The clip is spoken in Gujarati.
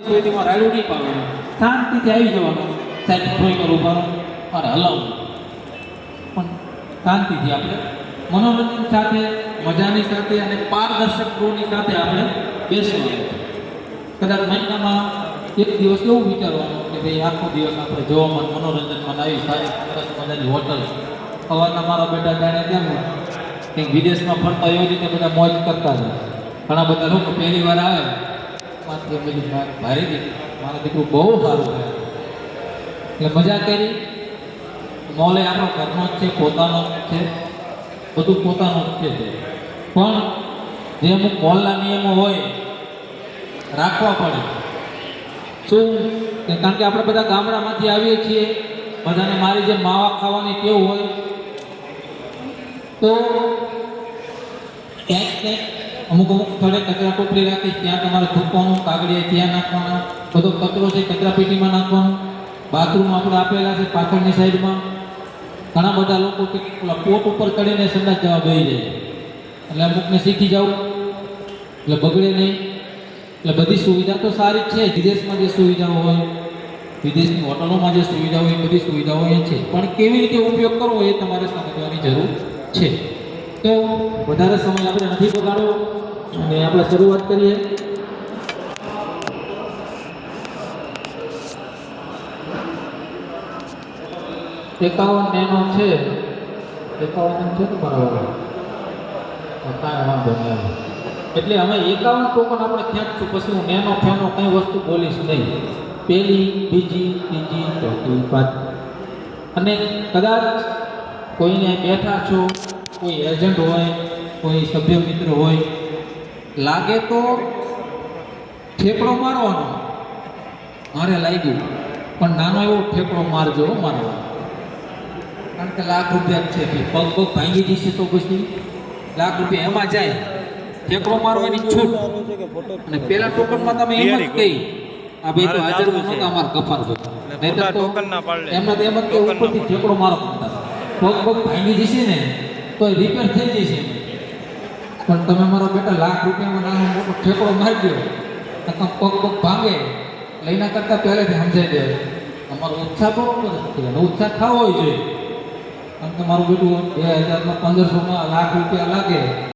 સુધીમાં રાડું નહીં પાડવાનું, શાંતિથી આવી જવાનું, સાહેબ ડ્રોઈંગ પર ઉભા રહો અને હલાવવું, પણ શાંતિથી આપણે મનોરંજન સાથે, મજાની સાથે અને પારદર્શક ગૃહની સાથે આપણે બેસવાનું. કદાચ મહિનામાં એક દિવસ એવું વિચારવાનું કે ભાઈ આખો દિવસ આપણે જોવામાં મનોરંજનમાં આવી સારી સરસ મજાની હોટલ. સવારના મારા બેટા જાણે કેમ કંઈક વિદેશમાં ફરતા એવી રીતે બધા મોજ કરતા હતા. ઘણા બધા લોકો પહેલી વાર આવે માત્ર બધું ભારે દીધું, મારા દીકરું બહુ સારું છે એટલે મજા કરી. મોલે આપણો ઘરનો જ છે, પોતાનો જ છે, બધું પોતાનું જ છે. પણ જે અમુક મોલના નિયમો હોય રાખવા પડે. શું કે કારણ કે આપણે બધા ગામડામાંથી આવીએ છીએ, બધાને મારી જે માવા ખાવાની ટેવ હોય, તો ક્યાંક અમુક સ્થળે કચરા ટોપલી રાખી ત્યાં તમારે થૂકવાનું, કાગળિયા ત્યાં નાખવાના, બધો કચરો છે કચરા પેટીમાં નાખવાનો. બાથરૂમ આપણે આપેલા છે પાછળની સાઈડમાં. ઘણા બધા લોકો પોટ ઉપર ચડીને સંડાસ જવા બેસી જાય, એટલે અમુકને શીખી જવું એટલે બગડે નહીં. એટલે બધી સુવિધા તો સારી જ છે. વિદેશમાં જે સુવિધાઓ હોય, વિદેશની હોટલોમાં જે સુવિધા હોય, એ બધી સુવિધાઓ એ છે, પણ કેવી રીતે ઉપયોગ કરવો એ તમારે સમજવાની જરૂર છે. તો વધારે સમય આપણે નથી બગાડવો અને આપણે શરૂઆત કરીએ. એકાવન નેનો છે, 51 છે તો બરાબર કાંઈ વાંધો નહીં. એટલે અમે 51 ટોકન આપણે ખેંચશું, પછી હું નેનો ફેનો કંઈ વસ્તુ બોલીશ નહીં. પહેલી, બીજી, ત્રીજી, ચોથી, પાંચમી. અને કદાચ કોઈને બેઠા છો, કોઈ એજન્ટ હોય, કોઈ સભ્ય મિત્ર હોય, લાગે તો ઠેકડો મારવાનો. મારે લાગ્યું પણ નાનો એવો ઠેકડો મારજો મારવાનો, કારણ કે લાખ રૂપિયા છે. પગ પગ ભાંગી જશે તો પછી લાખ રૂપિયા એમાં જાય. ઠેકડો મારવાની છૂટ. અને પેલા ટોકનમાં તમે એમ જ કહી આ ભાઈ તો હાજર નહોતા, અમારા કપાર જોતા, નહીતર તો એમાં એમ જ કે ઉપરથી ઠેકડો મારો પડતા. પગ પગ ભાંગી જશે ને તો રિપેર થઈ જશે. પણ તમે મારો બેટા લાખ રૂપિયામાં નાનો મોટો ઠેકડો મારી દો, પગ પગ ભાંગે લઈના કરતાં પહેલેથી સમજાઈ દે. અમારો ઉત્સાહ બરોબર નથી, ઉત્સાહ થવો જોઈએ. કારણ કે મારું બેટું 2000માં 1500માં લાખ રૂપિયા લાગે